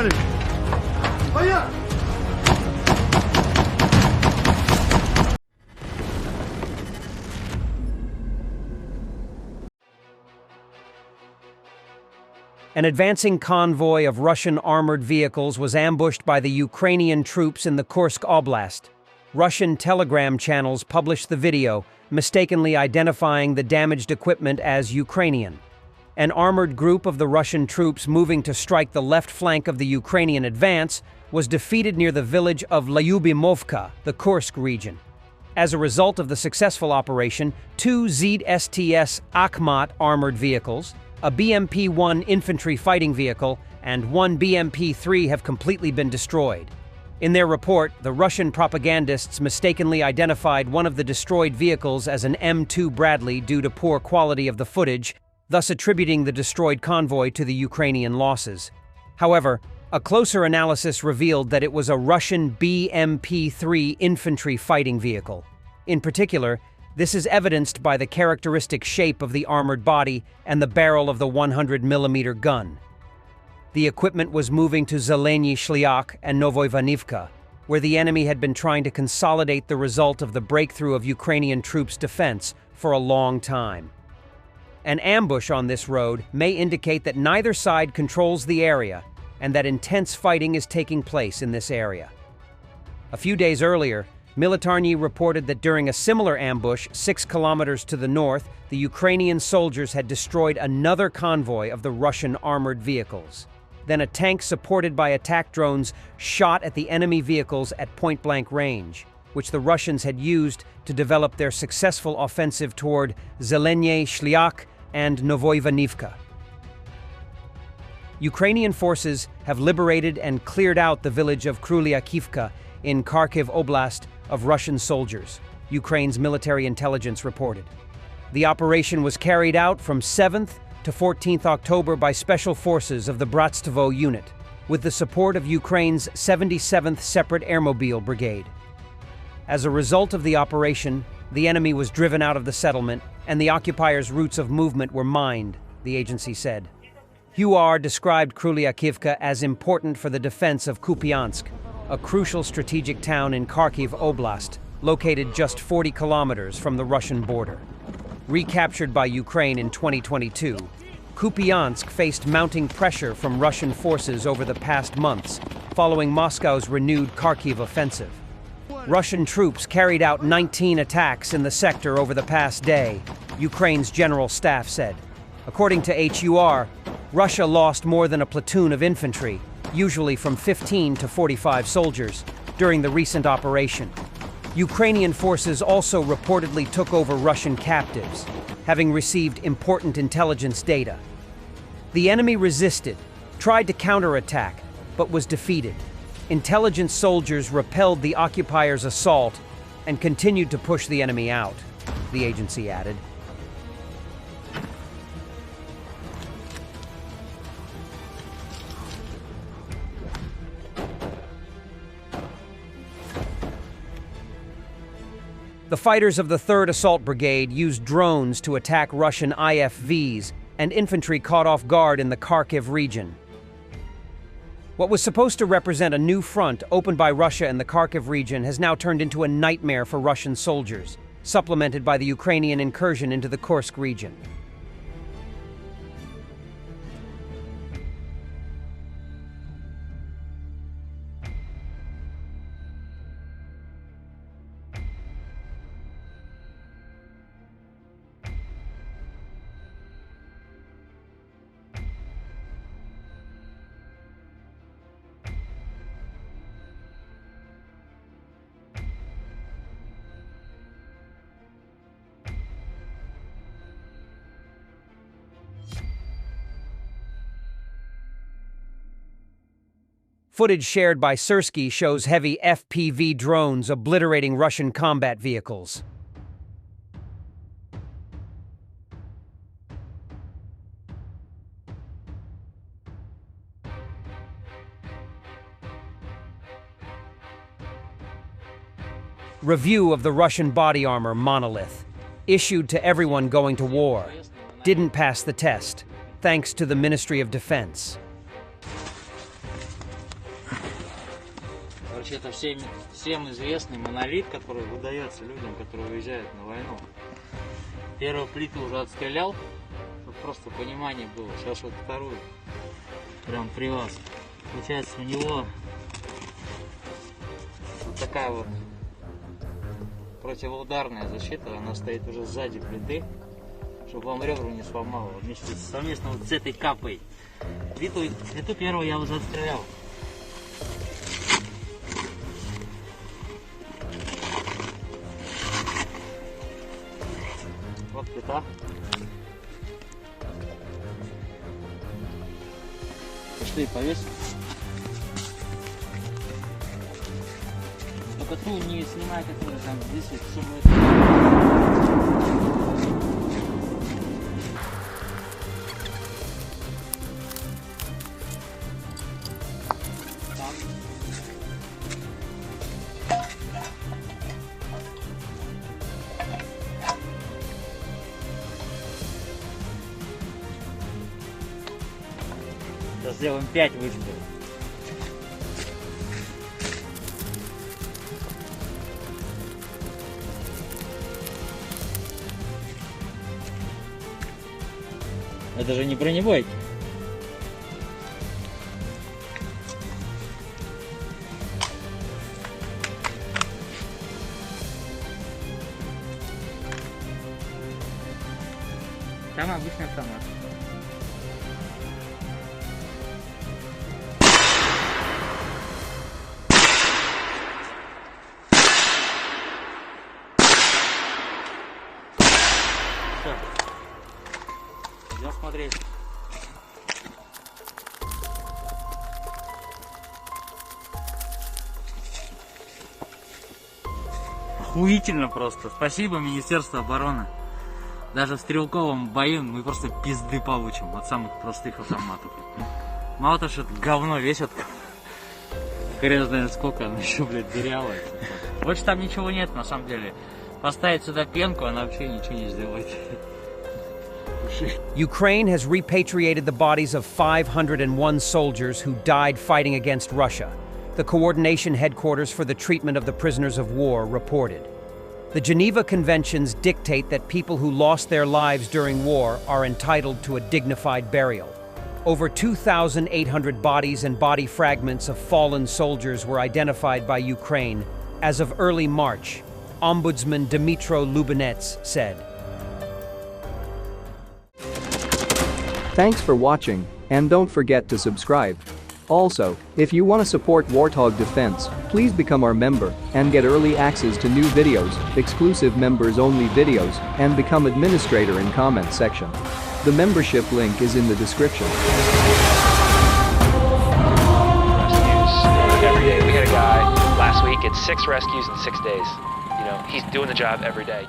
товарищ! Стоять! An advancing convoy of Russian armored vehicles was ambushed by the Ukrainian troops in the Kursk Oblast. Russian telegram channels published the video, mistakenly identifying the damaged equipment as Ukrainian. An armored group of the Russian troops moving to strike the left flank of the Ukrainian advance was defeated near the village of Lyubimovka, the Kursk region. As a result of the successful operation, 2 ZSTS Akhmat armored vehicles, a BMP-1 infantry fighting vehicle, and 1 BMP-3 have completely been destroyed. In their report, the Russian propagandists mistakenly identified one of the destroyed vehicles as an M2 Bradley due to poor quality of the footage, thus attributing the destroyed convoy to the Ukrainian losses. However, a closer analysis revealed that it was a Russian BMP-3 infantry fighting vehicle. In particular, this is evidenced by the characteristic shape of the armored body and the barrel of the 100mm gun. The equipment was moving to Zelenyi Shliak and Novoivanivka, where the enemy had been trying to consolidate the result of the breakthrough of Ukrainian troops' defense for a long time. An ambush on this road may indicate that neither side controls the area and that intense fighting is taking place in this area. A few days earlier, Militarny reported that during a similar ambush 6 kilometers to the north, the Ukrainian soldiers had destroyed another convoy of the Russian armored vehicles. Then a tank supported by attack drones shot at the enemy vehicles at point-blank range, which the Russians had used to develop their successful offensive toward Zelenyi Shliak and Novoivanivka. Ukrainian forces have liberated and cleared out the village of Kruhliakivka in Kharkiv Oblast of Russian soldiers, Ukraine's military intelligence reported. The operation was carried out from 7th to 14th October by special forces of the Bratstvo unit, with the support of Ukraine's 77th Separate Airmobile Brigade. As a result of the operation, the enemy was driven out of the settlement and the occupiers' routes of movement were mined, the agency said. UR described Kruhliakivka as important for the defense of Kupiansk, a crucial strategic town in Kharkiv Oblast, located just 40 kilometers from the Russian border. Recaptured by Ukraine in 2022, Kupiansk faced mounting pressure from Russian forces over the past months, following Moscow's renewed Kharkiv offensive. Russian troops carried out 19 attacks in the sector over the past day, Ukraine's general staff said. According to HUR, Russia lost more than a platoon of infantry, usually from 15 to 45 soldiers, during the recent operation. Ukrainian forces also reportedly took over Russian captives, having received important intelligence data. The enemy resisted, tried to counterattack, but was defeated. Intelligence soldiers repelled the occupiers' assault and continued to push the enemy out, the agency added. The fighters of the 3rd Assault Brigade used drones to attack Russian IFVs, and infantry caught off guard in the Kharkiv region. What was supposed to represent a new front opened by Russia in the Kharkiv region has now turned into a nightmare for Russian soldiers, supplemented by the Ukrainian incursion into the Kursk region. Footage shared by Sersky shows heavy FPV drones obliterating Russian combat vehicles. Review of the Russian body armor monolith, issued to everyone going to war, didn't pass the test, thanks to the Ministry of Defense. Короче, это всем известный монолит, который выдается людям, которые уезжают на войну. Первую плиту уже отстрелял, чтобы просто понимание было. Сейчас вот вторую, прям при вас. Получается, у него вот такая вот противоударная защита, она стоит уже сзади плиты, чтобы вам ребра не сломало. Вместе совместно вот с этой капой. Плиту первую я уже отстрелял. Вот плита. Пошли повесим. Только ту не снимай, которая там висит, чтобы это... Сейчас сделаем 5 выстрелов. Это же не бронебойки. Там обычный автомат. Все. Идем смотреть. Охуительно просто. Спасибо Министерству обороны. Даже в стрелковом бою мы просто пизды получим от самых простых автоматов. Мало того, что это говно весит, хрен знает сколько, оно еще, блядь, дырявое. Больше там ничего нет, на самом деле. Поставить сюда пенку, она вообще ничего не сделает. Ukraine has repatriated the bodies of 501 soldiers who died fighting against Russia, the coordination headquarters for the treatment of the prisoners of war reported. The Geneva Conventions dictate that people who lost their lives during war are entitled to a dignified burial. Over 2,800 bodies and body fragments of fallen soldiers were identified by Ukraine as of early March, Ombudsman Dmytro Lubinets said. Thanks for watching, and don't forget to subscribe. Also, if you want to support Warthog Defense, please become our member and get early access to new videos, exclusive members-only videos, and become administrator in comment section. The membership link is in the description. Rescues every day. We had a guy last week, it's 6 rescues in 6 days. You know, he's doing the job every day.